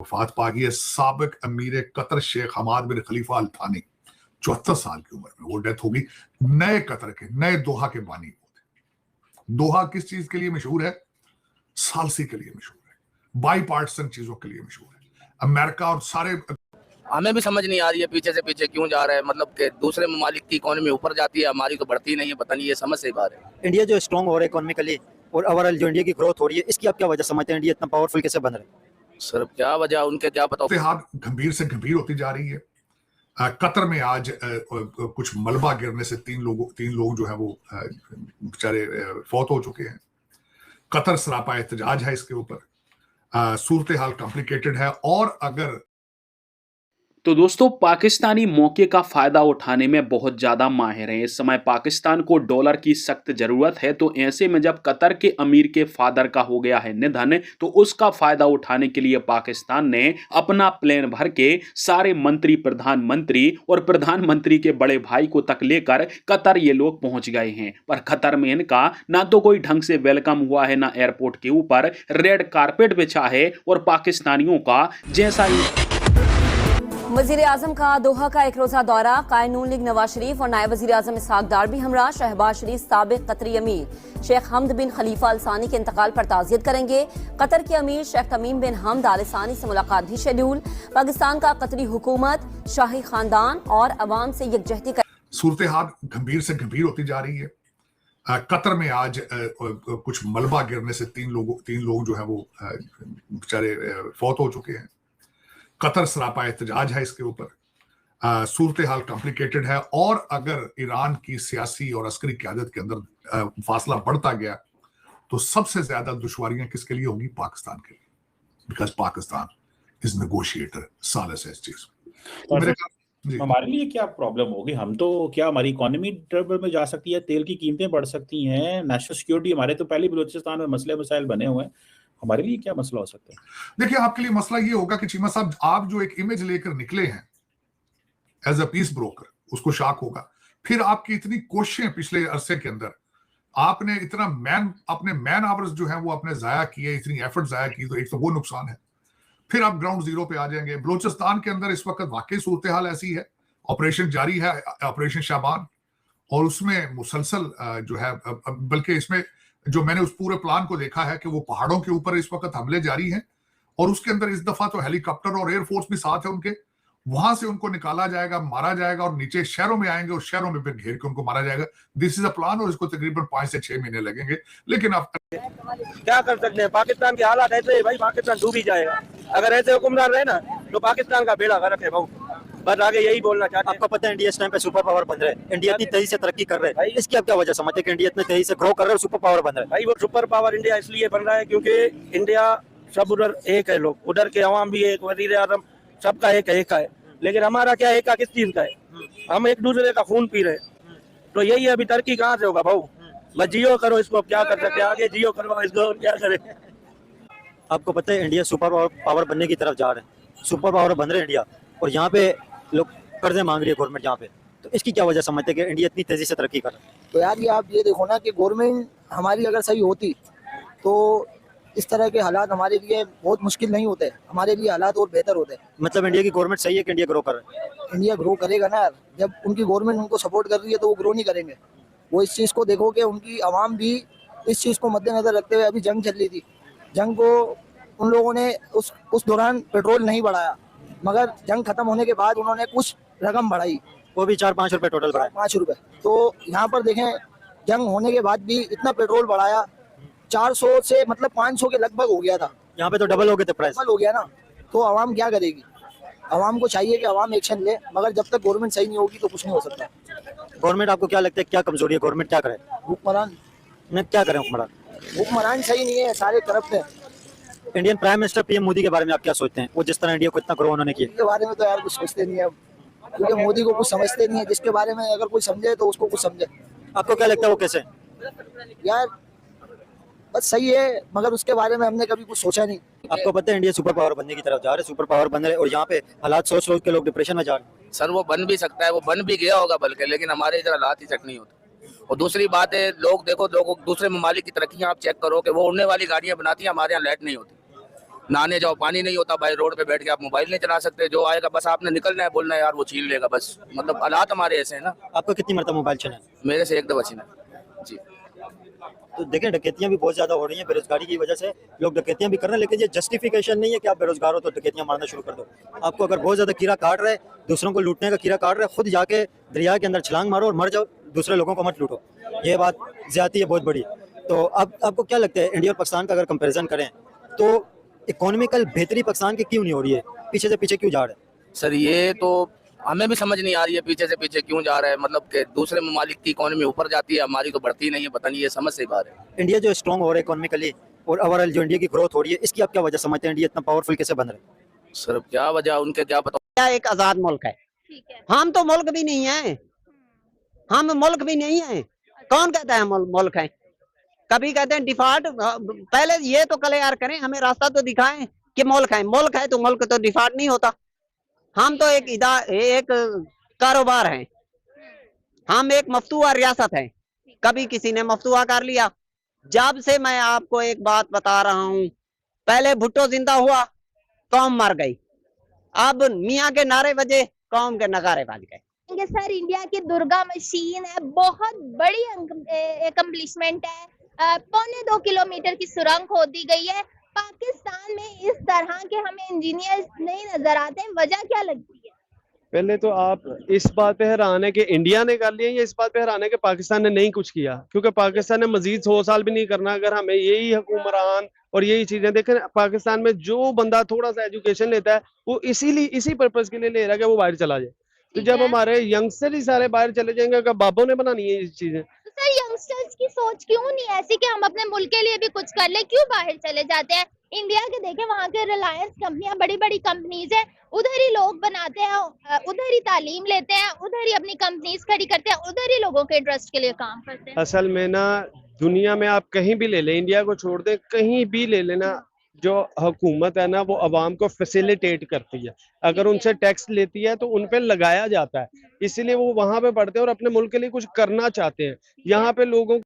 वफात पा गई है साबिक अमीर कतर शेख हमाद बिन खलीफा अल थानी, 74 साल की उम्र में वो डेथ होगी। नए कतर के, नए दोहा के बानी वो थे। दोहा किस चीज के लिए मशहूर है? सालसी के लिए मशहूर है, बाई पार्टिसन चीजों के लिए मशहूर है। अमेरिका और सारे, हमें भी समझ नहीं आ रही है पीछे से पीछे क्यों जा रहा है, मतलब कि दूसरे ममालिक की इकोनॉमी ऊपर जाती है, हमारी तो बढ़ती नहीं है, पता नहीं, ये समझ से बात है। इंडिया जो स्ट्रॉन्ग हो रहा है इकोनॉमिकली और ओवरऑल जो इंडिया की ग्रोथ हो रही है, इसकी आप क्या वजह समझते हैं? इंडिया इतना पावरफुल कैसे बन रहा है? सर क्या वजह, उनके क्या पता। हाथ गंभीर से गंभीर होती जा रही है। कतर में आज कुछ मलबा गिरने से तीन लोग जो है वो बेचारे फौत हो चुके हैं। कतर सरापा एहतजाज है इसके ऊपर। सूरत हाल कॉम्प्लिकेटेड है। और अगर तो दोस्तों, पाकिस्तानी मौके का फायदा उठाने में बहुत ज्यादा माहिर हैं। इस समय पाकिस्तान को डॉलर की सख्त जरूरत है, तो ऐसे में जब कतर के अमीर के फादर का हो गया है निधन, तो उसका फायदा उठाने के लिए पाकिस्तान ने अपना प्लेन भर के सारे मंत्री, प्रधानमंत्री और प्रधानमंत्री के बड़े भाई को तक लेकर कतर ये लोग पहुंच गए हैं। पर कतर में इनका ना तो कोई ढंग से वेलकम हुआ है, ना एयरपोर्ट के ऊपर रेड कारपेट बिछा है, और पाकिस्तानियों का जैसा ही वज़ीर-ए-आज़म का दोहा का एक रोज़ा दौरा, कायनून लीग नवाज शरीफ और नायब वज़ीर-ए-आज़म इसहाक डार भी हमरा। शहबाज शरीफ साबिक कतरी अमीर शेख हमद बिन खलीफा अल सानी के इंतकाल पर ताज़ियत करेंगे। कतर के अमीर शेख तमीम बिन हमद आल सानी से मुलाकात भी शेड्यूल। पाकिस्तान का कतरी हुकूमत, शाही खानदान और अवाम से यकजहती कर। सूरत हाल गंभीर से गंभीर होती जा रही है। कतर में आज कुछ मलबा गिरने से तीन लोग जो है वो बेचारे फौत हो चुके हैं। कतर सरापा एहतजाज है इसके ऊपर। सूरत हाल कॉम्प्लिकेटेड है। और अगर ईरान की सियासी और अस्करी क़यादत के अंदर फासला बढ़ता गया तो सबसे ज्यादा दुश्वारियां किसके लिए होंगी? पाकिस्तान के लिए, बिकॉज पाकिस्तान इज नेगोशिएटर सालिस है इस चीज। हमारे लिए क्या प्रॉब्लम होगी? हम तो क्या, हमारी इकोनॉमी ट्रबल में जा सकती है, तेल की कीमतें बढ़ सकती हैं, नेशनल सिक्योरिटी, हमारे तो पहले बलूचिस्तान में मसले मसाइल बने हुए हैं, हमारे लिए क्या मसला हो सकता है? देखिए, आपके लिए मसला ये होगा कि चीमा साहब, आप जो एक इमेज लेकर निकले हैं एज अ पीस ब्रोकर, उसको शॉक होगा। फिर आपकी इतनी कोशिशें पिछले अरसे के अंदर, आपने इतना अपने मैन आवर्स जो है वो आपने जाया किए, इतनी एफर्ट जाया की, तो एक तो वो नुकसान है। फिर आप ग्राउंड जीरो पे आ जाएंगे। बलूचिस्तान के अंदर इस वक्त वाकई सूरत हाल ऐसी है, ऑपरेशन जारी है, ऑपरेशन शाबान, और उसमें मुसलसल जो है, बल्कि इसमें जो मैंने उस पूरे प्लान को देखा है कि वो पहाड़ों के ऊपर इस वक्त हमले जारी हैं, और उसके अंदर इस दफा तो हेलीकॉप्टर और एयरफोर्स भी साथ है उनके। वहां से उनको निकाला जाएगा, मारा जाएगा, और नीचे शहरों में आएंगे और शहरों में फिर घेर के उनको मारा जाएगा। दिस इज अ प्लान, और इसको तकरीबन 5 से 6 महीने लगेंगे। लेकिन आप क्या कर सकते हैं? पाकिस्तान के हालात ऐसे है भाई, पाकिस्तान डूब ही जाएगा अगर ऐसे हुक्मरान रहे ना, तो पाकिस्तान का बेड़ा गर्क है भाऊ। बस आगे यही बोलना चाहते हैं। आपको पता है इंडिया इस टाइम पे सुपर पावर बन रहा है, इंडिया इतनी तेजी से तरक्की कर रहा है, इसकी आप क्या वजह समझते हैं कि इंडिया इतनी तेजी से ग्रो कर रहा है और सुपर पावर बन रहा है? भाई वो सुपर पावर इंडिया इसलिए बन रहा है क्योंकि इंडिया सब उधर एक है, लोग उधर के अवाम भी एक, वजीर आजम सबका एक है, लेकिन हमारा क्या एक किस चीज का है? हम एक दूसरे का खून पी रहे हैं, तो यही अभी तरक्की कहाँ से होगा भाऊ? बस जियो करो इसको, क्या कर सकते हैं आगे, जियो करो इसको, क्या करें? आपको पता है इंडिया सुपर पावर बनने की तरफ जा रहा है, सुपर पावर बन रहा है इंडिया, और यहाँ पे लोग कर्जे मांग रही है गवर्नमेंट यहाँ पे, तो इसकी क्या वजह समझते हैं कि इंडिया इतनी तेजी से तरक्की कर रहा है? तो यार ये आप ये देखो ना कि गवर्नमेंट हमारी अगर सही होती तो इस तरह के हालात हमारे लिए बहुत मुश्किल नहीं होते, हमारे लिए हालात और बेहतर होते। मतलब इंडिया की गवर्नमेंट सही है कि इंडिया ग्रो कर रहा है? इंडिया ग्रो करेगा ना यार, जब उनकी गवर्नमेंट उनको सपोर्ट कर रही है तो वो ग्रो नहीं करेंगे। वो इस चीज़ को देखो कि उनकी आवाम भी इस चीज़ को मद्देनजर रखते हुए, अभी जंग चल रही थी, जंग को उन लोगों ने उस दौरान पेट्रोल नहीं बढ़ाया, मगर जंग खत्म होने के बाद उन्होंने कुछ रकम बढ़ाई, वो भी 4-5 रुपए टोटल बढ़ाया, 5 रुपए। तो यहाँ पर देखें, जंग होने के बाद भी इतना पेट्रोल बढ़ाया, 400 से मतलब 500 के लगभग हो गया था। यहाँ पे तो डबल हो गए थे प्राइस, डबल हो गया ना। तो आवाम क्या करेगी? आवाम को चाहिए कि आवाम एक्शन ले, मगर जब तक गवर्नमेंट सही नहीं होगी तो कुछ नहीं हो सकता। गवर्नमेंट आपको क्या लगता है क्या कमजोरी है? गवर्नमेंट क्या करे? हुक्मरान मैं क्या करें? हुक्मरान सही नहीं है, सारे तरफ से। Indian prime minister PM Modi के बारे में आप क्या सोचते हैं? वो जिस तरह इंडिया को इतना ग्रो उन्होंने किया, के बारे में तो यार कुछ सोचते नहीं है, क्योंकि मोदी को कुछ समझते नहीं है। जिसके बारे में अगर कोई समझे तो उसको कुछ समझे। आपको क्या लगता है वो कैसे? यार बस सही है, मगर उसके बारे में हमने कभी कुछ सोचा नहीं। आपको पता है इंडिया सुपर पावर बनने की तरफ जा रहा है, सुपर पावर बन रहे हैं, और यहाँ पे हालात सोच के लोग डिप्रेशन में जा रहे हैं। सर वो बन भी सकता है, वो बन भी गया होगा बल्कि, लेकिन हमारे इधर हालात ही सेट नहीं होते। और दूसरी बात है, लोग देखो, लोग दूसरे ममालिक की तरक्कियां आप चेक करो कि वो उड़ने वाली गाड़ियां बनाती हैं, हमारे यहाँ लाइट नहीं होती। नहाने जाओ पानी नहीं होता भाई, रोड पे बैठ के आप मोबाइल नहीं चला सकते, जो आएगा बस आपने निकलना है, बोलना है यार वो छीन लेगा बस। मतलब हालात हमारे ऐसे हैं ना। आपको कितनी मरतबा मोबाइल छीना है? मेरे से एक दफा छीना जी। तो देखें डकैतियां भी बहुत ज्यादा हो रही हैं बेरोजगारी की वजह से, लोग डकैतियां भी कर रहे हैं, लेकिन ये जस्टिफिकेशन नहीं है कि आप बेरोजगार हो तो डकैतियां मारना शुरू कर दो। आपको अगर बहुत ज्यादा कीड़ा काट रहे, दूसरों को लूटने का कीड़ा काट रहे, खुद जाके दरिया के अंदर छलांग मारो और मर जाओ, दूसरे लोगों को मत लूटो। ये बात ज्यादती है बहुत बड़ी। तो अब आपको क्या लगता है इंडिया और पाकिस्तान का अगर कंपेरिजन करें तो इकोनॉमिकल बेहतरी पाकिस्तान की क्यों नहीं हो रही है, पीछे से पीछे क्यों जा रहा है? सर ये तो हमें भी समझ नहीं आ रही है पीछे से पीछे क्यों जा रहा है। मतलब कि दूसरे ममालिक की इकोनॉमी ऊपर जाती है, हमारी तो बढ़ती नहीं है, पता नहीं ये समझ से बाहर है। इंडिया जो स्ट्रॉन्ग हो रहा है इकोनॉमिकली और ओवरऑल जो इंडिया की ग्रोथ हो रही है, इसकी आप क्या वजह समझते हैं? इंडिया इतना पावरफुल कैसे बन रहा है? सर क्या वजह उनके क्या पता। क्या एक आजाद मुल्क है? ठीक है। हम तो मुल्क भी नहीं है, हम मुल्क भी नहीं है। कौन कहता है मुल्क है? कभी कहते हैं डिफॉल्ट। पहले ये तो क्लियर करें, हमें रास्ता तो दिखाएं कि मुल्क है। मुल्क है तो मुल्क तो डिफॉल्ट नहीं होता। हम तो एक कारोबार है, हम एक मफतूआ रियासत है। कभी किसी ने मफतूआ कर लिया। जब से मैं आपको एक बात बता रहा हूँ, पहले भुट्टो जिंदा हुआ कौम मर गई, अब मियाँ के नारे बजे कौम के नगारे बज गए। सर इंडिया की दुर्गा मशीन है, बहुत बड़ी अकम्पलिशमेंट है। 1.25 किलोमीटर की सुरंग खोदी गई है। पाकिस्तान में इस तरह के हमें इंजीनियर्स नहीं नजर आते हैं, वजह क्या लगती है? पहले तो आप इस बात पे हैरान है कि इंडिया ने कर लिया, या इस बात पे हैरान है कि पाकिस्तान ने नहीं कुछ किया? क्योंकि पाकिस्तान ने मजीद 100 साल भी नहीं करना। अगर हमें यही हुक्मरान और यही चीजें देखें, पाकिस्तान में जो बंदा थोड़ा सा एजुकेशन लेता है वो इसी पर्पज के लिए ले रहा है कि वो बाहर चला जाए। तो जब हमारे यंगस्टर ही सारे बाहर चले जाएंगे, क्या बाबों ने बनानी है ये चीजें? तो सर यंगस्टर्स की सोच क्यों नहीं ऐसी कि हम अपने मुल्क के लिए भी कुछ कर ले, क्यों बाहर चले जाते हैं? इंडिया के देखें, वहाँ के रिलायंस कंपनियां, बड़ी बड़ी कंपनीज है, उधर ही लोग बनाते हैं, उधर ही तालीम लेते हैं, उधर ही अपनी कंपनीज खड़ी करते हैं, उधर ही लोगों के इंटरेस्ट के लिए काम करते हैं। असल में ना दुनिया में आप कहीं भी ले लें, इंडिया को छोड़ दें, कहीं भी ले लेना, जो हुकूमत है ना वो अवाम को फैसिलिटेट करती है। अगर उनसे टैक्स लेती है तो उन पे लगाया जाता है, इसीलिए वो वहां पे बढ़ते हैं और अपने मुल्क के लिए कुछ करना चाहते हैं। यहाँ पे लोगों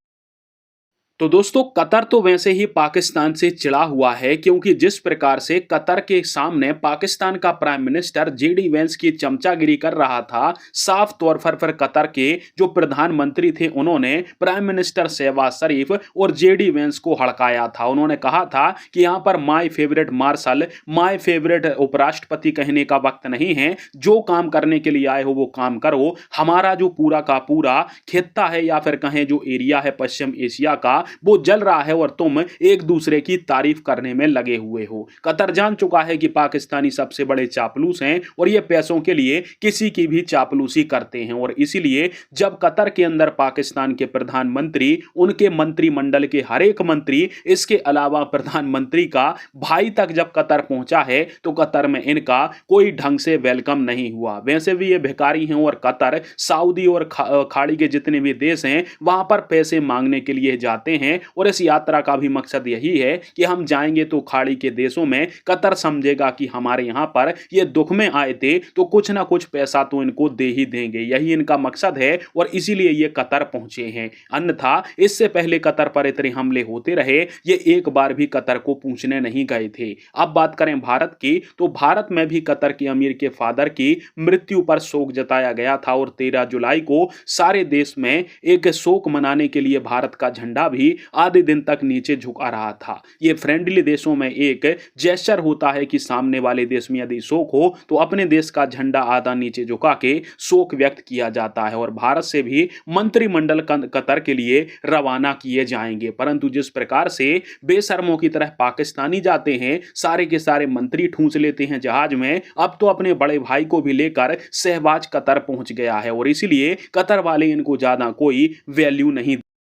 तो दोस्तों कतर तो वैसे ही पाकिस्तान से चिढ़ा हुआ है, क्योंकि जिस प्रकार से कतर के सामने पाकिस्तान का प्राइम मिनिस्टर जेडी वेंस की चमचागिरी कर रहा था, साफ तौर पर कतर के जो प्रधानमंत्री थे उन्होंने प्राइम मिनिस्टर शहबाज शरीफ और जेडी वेंस को हड़काया था। उन्होंने कहा था कि यहाँ पर my favourite marshal, my favourite उपराष्ट्रपति कहने का वक्त नहीं है, जो काम करने के लिए आए हो वो काम करो। हमारा जो पूरा का पूरा खित्ता है या फिर कहें जो एरिया है पश्चिम एशिया का, वो जल रहा है और तुम एक दूसरे की तारीफ करने में लगे हुए हो। कतर जान चुका है कि पाकिस्तानी सबसे बड़े चापलूस हैं और ये पैसों के लिए किसी की भी चापलूसी करते हैं। और इसीलिए जब कतर के अंदर पाकिस्तान के प्रधानमंत्री, उनके मंत्रिमंडल के हर एक मंत्री, इसके अलावा प्रधानमंत्री का भाई तक जब कतर पहुंचा है तो कतर में इनका कोई ढंग से वेलकम नहीं हुआ। वैसे भी ये भिखारी हैं और कतर, सऊदी और खाड़ी के जितने भी देश हैं वहां पर पैसे मांगने के लिए जाते हैं। और इस यात्रा का भी मकसद यही है कि हम जाएंगे तो खाड़ी के देशों में कतर समझेगा कि हमारे यहाँ पर ये दुख में आए थे तो कुछ ना कुछ पैसा तो इनको दे ही देंगे, यही इनका मकसद है और इसीलिए ये कतर पहुंचे हैं। अन्यथा इससे पहले कतर पर इतने हमले होते रहे, ये एक बार भी कतर को पूछने नहीं गए थे। अब बात करें भारत की, तो भारत में भी कतर के अमीर के फादर की मृत्यु पर शोक जताया गया था और 13 जुलाई को सारे देश में एक शोक मनाने के लिए भारत का झंडा भी आधे दिन तक नीचे झुका रहा था। ये फ्रेंडली देशों में एक जेस्चर होता है कि सामने वाले देश में यदि शोक हो तो अपने देश का झंडा आधा नीचे झुका के शोक व्यक्त किया जाता है। और भारत से भी मंत्रिमंडल कतर के लिए रवाना किए जाएंगे। परंतु जिस प्रकार से बेशर्मों की तरह पाकिस्तानी जाते हैं, सारे के सारे मंत्री ठूंस लेते हैं जहाज में, अब तो अपने बड़े भाई को भी लेकर शहबाज कतर पहुंच गया है और इसीलिए कतर वाले इनको ज्यादा कोई वैल्यू नहीं